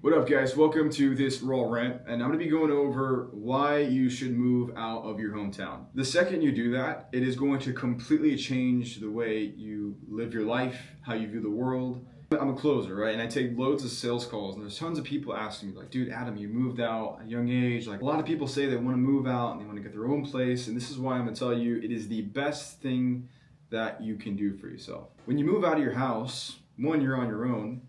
What up, guys? Welcome to this raw rant, and I'm going to be going over why you should move out of your hometown. The second you do that, it is going to completely change the way you live your life, how you view the world. I'm a closer, right? And I take loads of sales calls, and there's tons of people asking me, like, dude, Adam, you moved out at a young age. Like, a lot of people say they want to move out and they want to get their own place, and this is why I'm going to tell you it is the best thing that you can do for yourself. When you move out of your house, one, you're on your own,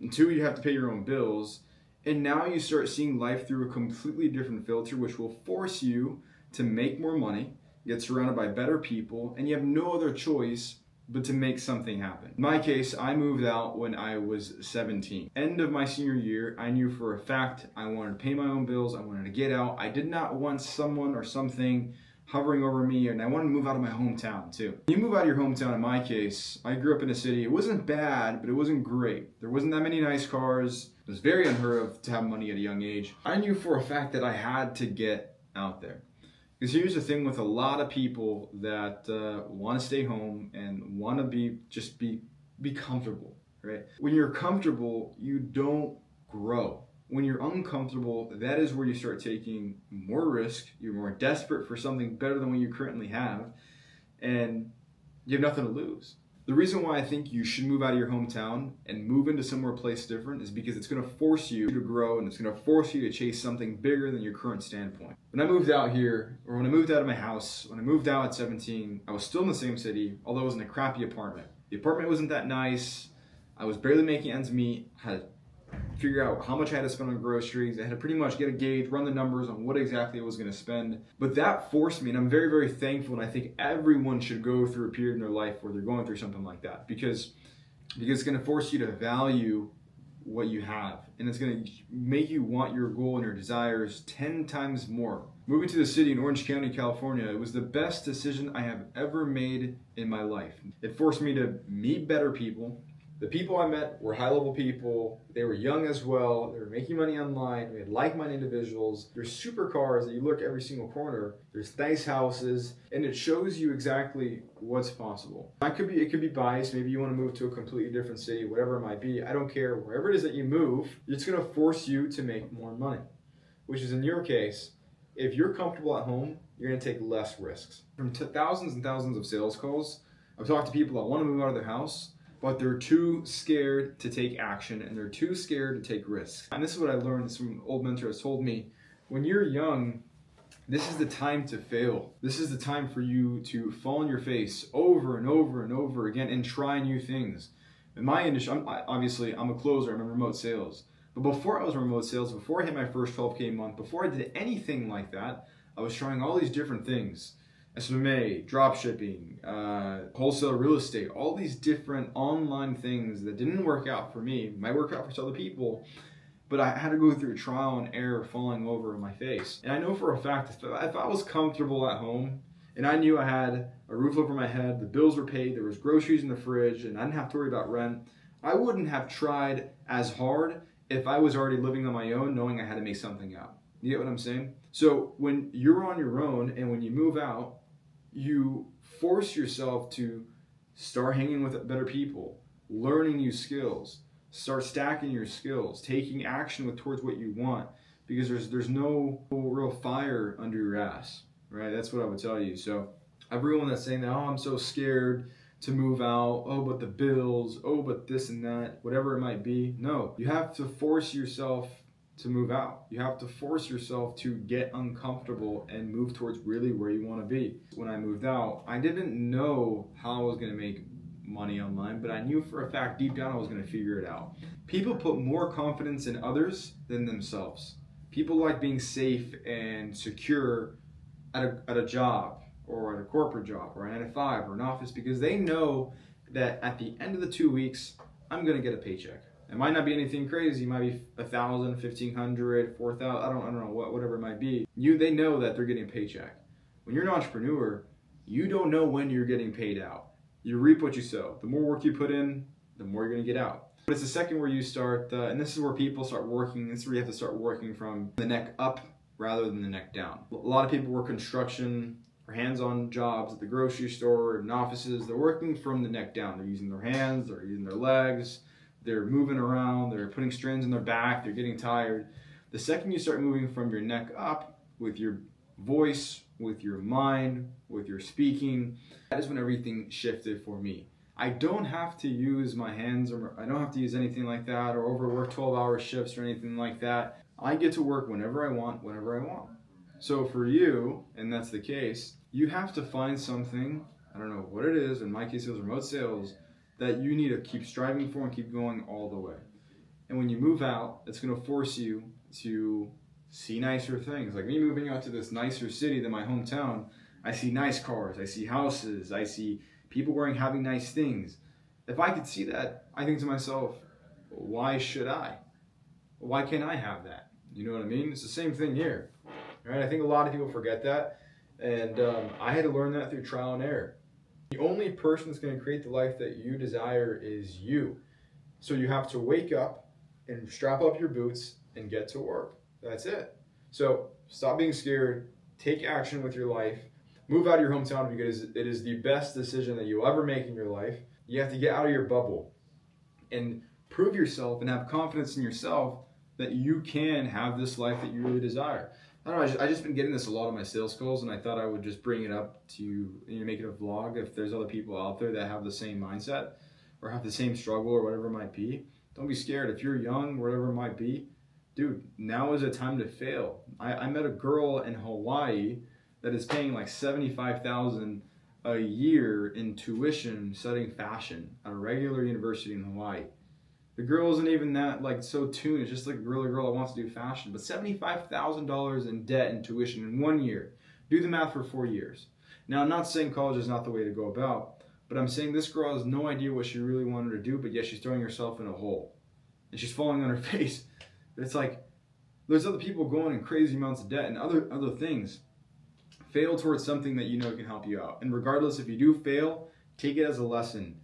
and two, you have to pay your own bills. And now you start seeing life through a completely different filter, which will force you to make more money, get surrounded by better people, and you have no other choice but to make something happen. In my case, I moved out when I was 17. End of my senior year, I knew for a fact I wanted to pay my own bills, I wanted to get out. I did not want someone or something hovering over me, and I wanted to move out of my hometown too. When you move out of your hometown, in my case, I grew up in a city. It wasn't bad, but it wasn't great. There wasn't that many nice cars. It was very unheard of to have money at a young age. I knew for a fact that I had to get out there. Because here's the thing with a lot of people that want to stay home and want to be comfortable, right? When you're comfortable, you don't grow. When you're uncomfortable, that is where you start taking more risk. You're more desperate for something better than what you currently have, and you have nothing to lose. The reason why I think you should move out of your hometown and move into somewhere place different is because it's going to force you to grow, and it's going to force you to chase something bigger than your current standpoint. When I moved out here, or when I moved out of my house, when I moved out at 17, I was still in the same city, although I was in a crappy apartment. The apartment wasn't that nice. I was barely making ends meet. I had to figure out how much I had to spend on groceries. I had to pretty much get a gauge, run the numbers on what exactly I was going to spend. But that forced me, and I'm very, very thankful, and I think everyone should go through a period in their life where they're going through something like that, because it's going to force you to value what you have, and it's going to make you want your goal and your desires 10 times more. Moving to the city in Orange County, California, it was the best decision I have ever made in my life. It forced me to meet better people. The people I met were high-level people. They were young as well. They were making money online. We had like-minded individuals. There's supercars that you look every single corner. There's nice houses, and it shows you exactly what's possible. It could be biased. Maybe you want to move to a completely different city, whatever it might be. I don't care. Wherever it is that you move, it's going to force you to make more money, which is in your case. If you're comfortable at home, you're going to take less risks. From thousands and thousands of sales calls, I've talked to people that want to move out of their house, but they're too scared to take action, and they're too scared to take risks. And this is what I learned. This from an old mentor has told me. When you're young, this is the time to fail. This is the time for you to fall on your face over and over and over again and try new things. In my industry, I'm a closer. I'm in remote sales. But before I was in remote sales, before I hit my first 12K month, before I did anything like that, I was trying all these different things. SMA, drop shipping, wholesale real estate, all these different online things that didn't work out for me, might work out for some other people, but I had to go through trial and error falling over in my face. And I know for a fact, if I was comfortable at home and I knew I had a roof over my head, the bills were paid, there was groceries in the fridge, and I didn't have to worry about rent, I wouldn't have tried as hard if I was already living on my own, knowing I had to make something out. You get what I'm saying? So when you're on your own and when you move out, you force yourself to start hanging with better people, learning new skills, start stacking your skills, taking action towards what you want, because there's no real fire under your ass, right? That's what I would tell you. So everyone that's saying that, oh, I'm so scared to move out, oh, but the bills, oh, but this and that, whatever it might be. No, you have to force yourself to move out. You have to force yourself to get uncomfortable and move towards really where you want to be. When I moved out, I didn't know how I was going to make money online, but I knew for a fact deep down I was going to figure it out. People put more confidence in others than themselves. People like being safe and secure at a job, or at a corporate job, or a 9 to 5, or an office, because they know that at the end of the 2 weeks, I'm going to get a paycheck. It might not be anything crazy. It might be $1,000, $1,500, $4,000. I don't know whatever it might be. They know that they're getting a paycheck. When you're an entrepreneur, you don't know when you're getting paid out. You reap what you sow. The more work you put in, the more you're going to get out. But it's the second where you start, and this is where people start working. This is where you have to start working from the neck up rather than the neck down. A lot of people work construction or hands-on jobs at the grocery store and offices. They're working from the neck down. They're using their hands. They're using their legs. they're moving around, they're putting strains in their back, they're getting tired. The second you start moving from your neck up with your voice, with your mind, with your speaking, that is when everything shifted for me. I don't have to use my hands, or I don't have to use anything like that, or overwork 12-hour shifts or anything like that. I get to work whenever I want, whenever I want. So for you, and that's the case, you have to find something, I don't know what it is, in my case it was remote sales, that you need to keep striving for and keep going all the way. And when you move out, it's going to force you to see nicer things. Like me moving out to this nicer city than my hometown, I see nice cars, I see houses, I see people having nice things. If I could see that, I think to myself, why should I? Why can't I have that? You know what I mean? It's the same thing here, right? I think a lot of people forget that, and I had to learn that through trial and error. The only person that's going to create the life that you desire is you. So you have to wake up and strap up your boots and get to work. That's it. So stop being scared, take action with your life, move out of your hometown because it is the best decision that you'll ever make in your life. You have to get out of your bubble and prove yourself and have confidence in yourself that you can have this life that you really desire. I don't know, I just been getting this a lot of my sales calls, and I thought I would just bring it up to make it a vlog if there's other people out there that have the same mindset or have the same struggle or whatever it might be. Don't be scared. If you're young, whatever it might be, dude, now is a time to fail. I met a girl in Hawaii that is paying like $75,000 a year in tuition studying fashion at a regular university in Hawaii. The girl isn't even that so tuned. It's just like a girl that wants to do fashion. But $75,000 in debt and tuition in 1 year. Do the math for 4 years. Now, I'm not saying college is not the way to go about, but I'm saying this girl has no idea what she really wanted to do, but yet she's throwing herself in a hole. And she's falling on her face. It's like, there's other people going in crazy amounts of debt and other things. Fail towards something that you know can help you out. And regardless, if you do fail, take it as a lesson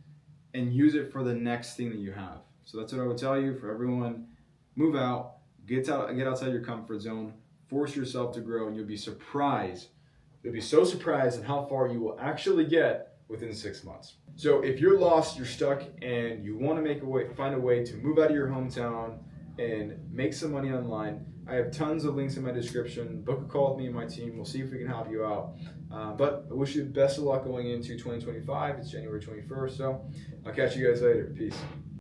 and use it for the next thing that you have. So that's what I would tell you for everyone. Move out, get outside your comfort zone, force yourself to grow, and you'll be surprised. You'll be so surprised at how far you will actually get within 6 months. So if you're lost, you're stuck, and you want to find a way to move out of your hometown and make some money online, I have tons of links in my description. Book a call with me and my team. We'll see if we can help you out. But I wish you the best of luck going into 2025. It's January 21st, so I'll catch you guys later. Peace.